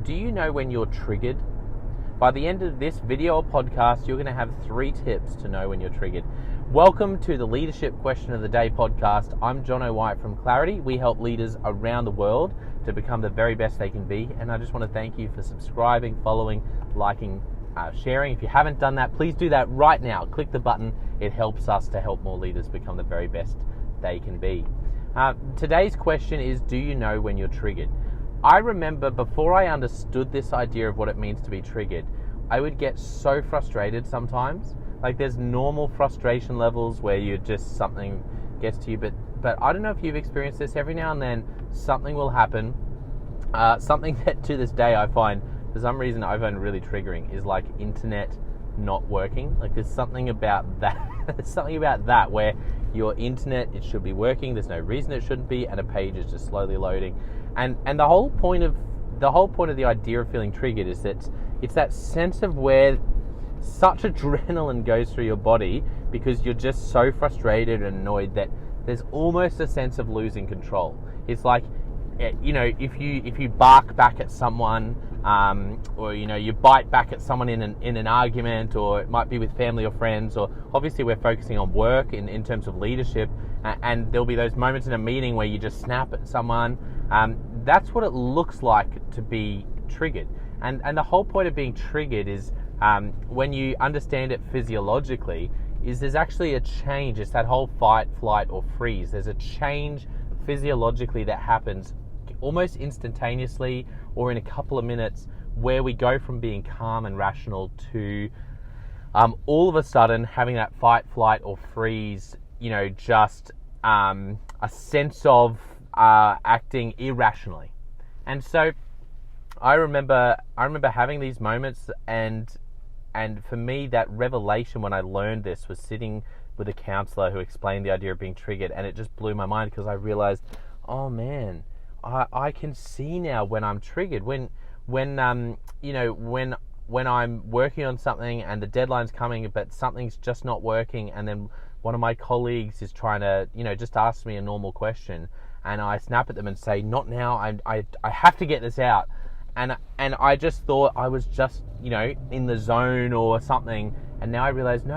Do you know when you're triggered? By the end of this video or podcast, you're going to have 3 tips to know when you're triggered. Welcome to the Leadership Question of the Day podcast. I'm Jono White from Clarity. We help leaders around the world to become the very best they can be. And I just want to thank you for subscribing, following, liking, sharing. If you haven't done that, please do that right now. Click the button. It helps us to help more leaders become the very best they can be. Today's question is, do you know when you're triggered? I remember before I understood this idea of what it means to be triggered, I would get so frustrated sometimes. Like there's normal frustration levels where you just something gets to you, but I don't know if you've experienced this. Every now and then something will happen. Something that to this day I find for some reason I find really triggering is like internet not working. Like there's something about that. There's something about that where your internet, it should be working. There's no reason it shouldn't be, and a page is just slowly loading. And the whole point of the idea of feeling triggered is that it's that sense of where such adrenaline goes through your body because you're just so frustrated and annoyed that there's almost a sense of losing control. It's like, you know, if you bark back at someone, or you know, you bite back at someone in an argument, or it might be with family or friends, or obviously we're focusing on work in terms of leadership, and there'll be those moments in a meeting where you just snap at someone. That's what it looks like to be triggered. And the whole point of being triggered is, when you understand it physiologically, is there's actually a change. It's that whole fight, flight, or freeze. There's a change physiologically that happens almost instantaneously or in a couple of minutes, where we go from being calm and rational to all of a sudden having that fight, flight, or freeze, you know, just a sense of acting irrationally. And so I remember having these moments, and for me that revelation when I learned this was sitting with a counselor who explained the idea of being triggered, and it just blew my mind because I realized, oh man, I can see now when I'm triggered, when you know, when I'm working on something and the deadline's coming but something's just not working, and then one of my colleagues is trying to, you know, just ask me a normal question, and I snap at them and say, not now, I have to get this out. And I just thought I was just, you know, in the zone or something. And now I realize, no.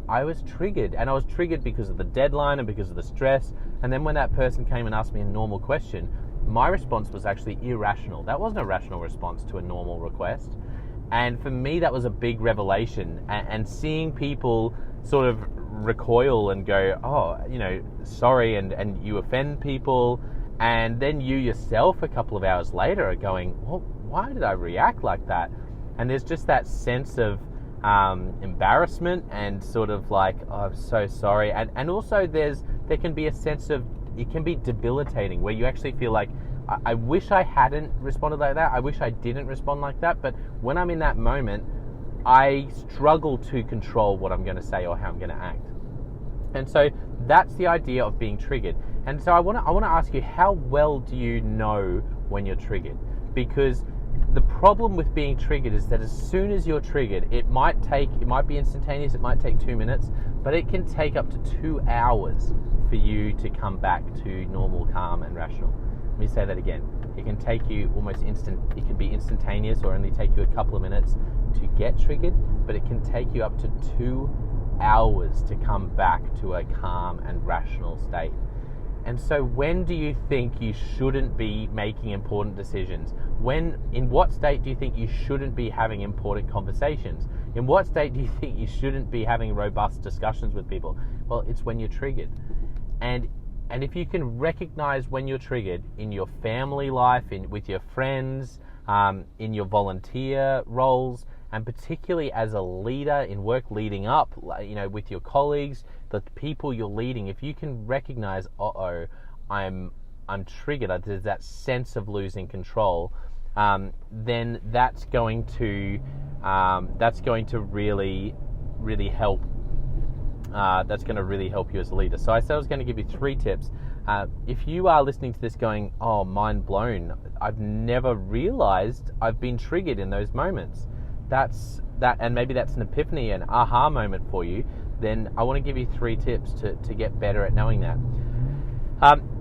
I was triggered. And I was triggered because of the deadline and because of the stress. And then when that person came and asked me a normal question, my response was actually irrational. That wasn't a rational response to a normal request. And for me, that was a big revelation. And seeing people sort of recoil and go, oh, you know, sorry, and you offend people. And then you yourself a couple of hours later are going, well, why did I react like that? And there's just that sense of embarrassment and sort of like, oh, I'm so sorry. And also there can be a sense of, it can be debilitating where you actually feel like, I wish I hadn't responded like that. I wish I didn't respond like that. But when I'm in that moment, I struggle to control what I'm going to say or how I'm going to act. And so that's the idea of being triggered. And so I want to ask you, how well do you know when you're triggered? Because the problem with being triggered is that as soon as you're triggered, it might be instantaneous, it might take 2 minutes, but it can take up to 2 hours for you to come back to normal, calm, and rational. Let me say that again. It can take you it can be instantaneous or only take you a couple of minutes to get triggered, but it can take you up to 2 hours to come back to a calm and rational state. And so when do you think you shouldn't be making important decisions? In what state do you think you shouldn't be having important conversations? In what state do you think you shouldn't be having robust discussions with people? Well, it's when you're triggered. And if you can recognize when you're triggered in your family life, with your friends, in your volunteer roles, and particularly as a leader in work leading up, you know, with your colleagues, the people you're leading, if you can recognize, I'm triggered, there's that sense of losing control, then that's going to really, really help. That's going to really help you as a leader. So I said I was going to give you 3 tips. If you are listening to this going, oh, mind blown, I've never realized I've been triggered in those moments. And maybe that's an epiphany, an aha moment for you, then I want to give you 3 tips to get better at knowing that.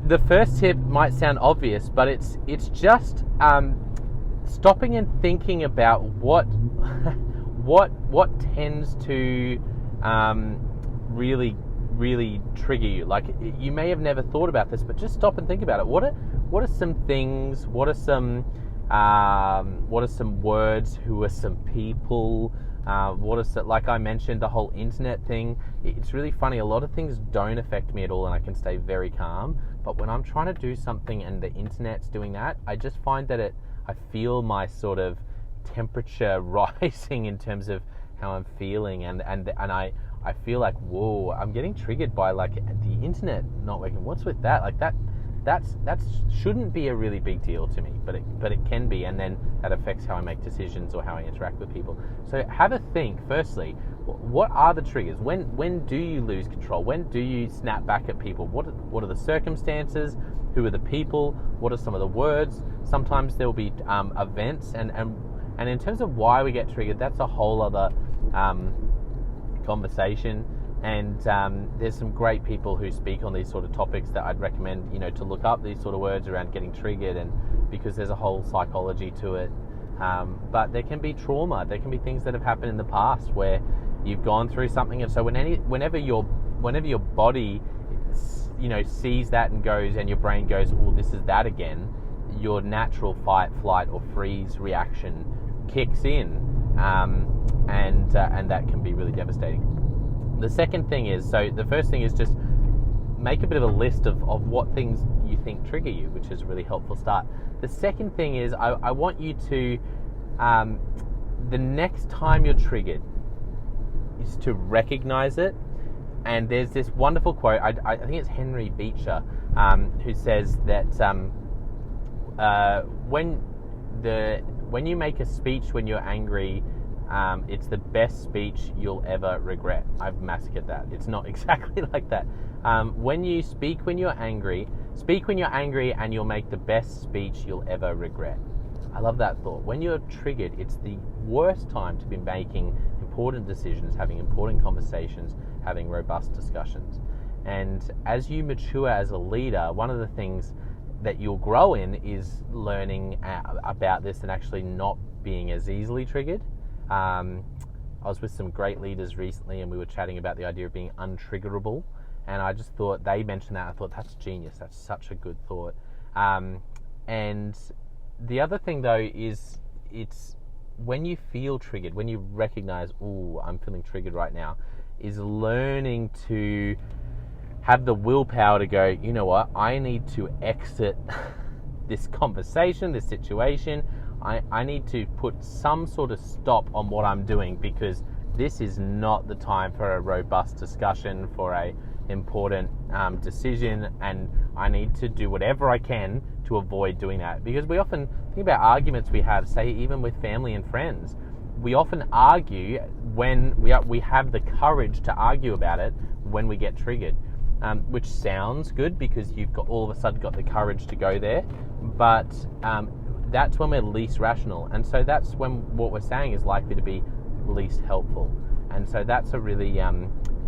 The first tip might sound obvious, but it's just stopping and thinking about what tends to really trigger you. Like, you may have never thought about this, but just stop and think about it. What are some things? What are some words? Who are some people? Like I mentioned, the whole internet thing. It's really funny. A lot of things don't affect me at all, and I can stay very calm. But when I'm trying to do something and the internet's doing that, I just find that I feel my sort of temperature rising in terms of how I'm feeling, and I feel like, whoa, I'm getting triggered by like the internet not working. What's with that? Like that shouldn't be a really big deal to me, but it can be, and then that affects how I make decisions or how I interact with people. So have a think. Firstly, what are the triggers? When do you lose control? When do you snap back at people? What are the circumstances? Who are the people? What are some of the words? Sometimes there will be events, and in terms of why we get triggered, that's a whole other conversation. And there's some great people who speak on these sort of topics that I'd recommend, to look up these sort of words around getting triggered, and because there's a whole psychology to it. But there can be trauma. There can be things that have happened in the past where you've gone through something, and so whenever your body, sees that and goes, and your brain goes, "Oh, this is that again," your natural fight, flight, or freeze reaction kicks in, and that can be really devastating. The second thing is, so the first thing is just make a bit of a list of what things you think trigger you, which is a really helpful start. The second thing is, I want you to, the next time you're triggered, is to recognize it. And there's this wonderful quote, I think it's Henry Beecher, who says that when you make a speech when you're angry, it's the best speech you'll ever regret. I've massacred that. It's not exactly like that. When you speak when you're angry, and you'll make the best speech you'll ever regret. I love that thought. When you're triggered, it's the worst time to be making important decisions, having important conversations, having robust discussions. And as you mature as a leader, one of the things that you'll grow in is learning about this and actually not being as easily triggered. I was with some great leaders recently, and we were chatting about the idea of being untriggerable, and I just thought, they mentioned that, I thought, that's genius, that's such a good thought. And the other thing though is, it's when you feel triggered, when you recognize, ooh, I'm feeling triggered right now, is learning to have the willpower to go, you know what, I need to exit this conversation, this situation. I need to put some sort of stop on what I'm doing, because this is not the time for a robust discussion, for a important decision, and I need to do whatever I can to avoid doing that. Because we often think about arguments we have, say even with family and friends, we often argue when we have the courage to argue about it when we get triggered, which sounds good because you've got all of a sudden got the courage to go there, but that's when we're least rational, and so that's when what we're saying is likely to be least helpful. And so that's a really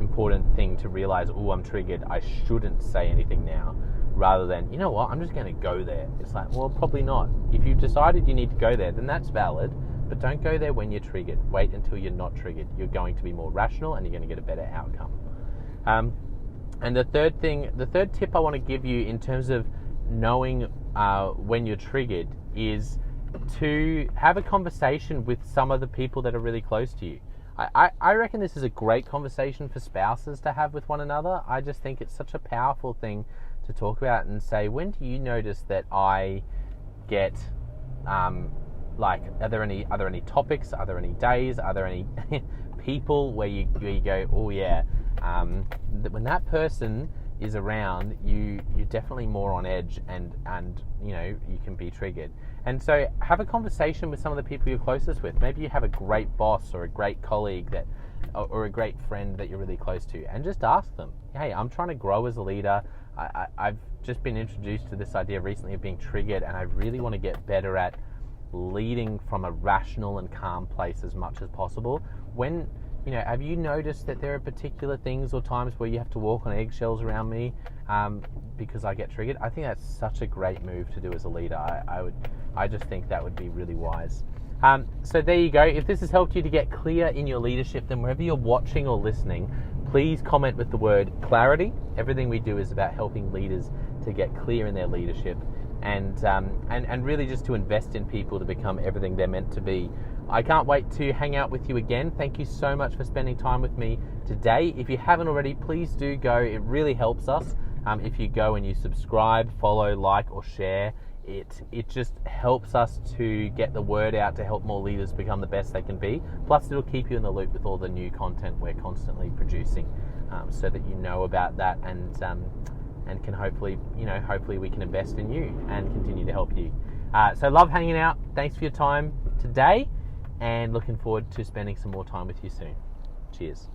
important thing to realize. Oh, I'm triggered, I shouldn't say anything now, rather than, you know what, I'm just going to go there. It's like, well, probably not. If you've decided you need to go there, then that's valid, but don't go there when you're triggered. Wait until you're not triggered. You're going to be more rational, and you're going to get a better outcome. And the third tip I want to give you in terms of knowing when you're triggered is to have a conversation with some of the people that are really close to you. I reckon this is a great conversation for spouses to have with one another. I just think it's such a powerful thing to talk about and say, when do you notice that I get like, are there any topics, are there any days, are there any people where you go, oh yeah, when that person is around, you're definitely more on edge, and you can be triggered. And so have a conversation with some of the people you're closest with. Maybe you have a great boss or a great colleague or a great friend that you're really close to, and just ask them, hey, I'm trying to grow as a leader. I've just been introduced to this idea recently of being triggered, and I really want to get better at leading from a rational and calm place as much as possible. When have you noticed that there are particular things or times where you have to walk on eggshells around me because I get triggered? I think that's such a great move to do as a leader. I just think that would be really wise. So there you go. If this has helped you to get clear in your leadership, then wherever you're watching or listening, please comment with the word clarity. Everything we do is about helping leaders to get clear in their leadership and really just to invest in people to become everything they're meant to be. I can't wait to hang out with you again. Thank you so much for spending time with me today. If you haven't already, please do go. It really helps us if you go and you subscribe, follow, like, or share. It just helps us to get the word out to help more leaders become the best they can be. Plus, it'll keep you in the loop with all the new content we're constantly producing, so that you know about that and can hopefully we can invest in you and continue to help you. So love hanging out. Thanks for your time today, and looking forward to spending some more time with you soon. Cheers.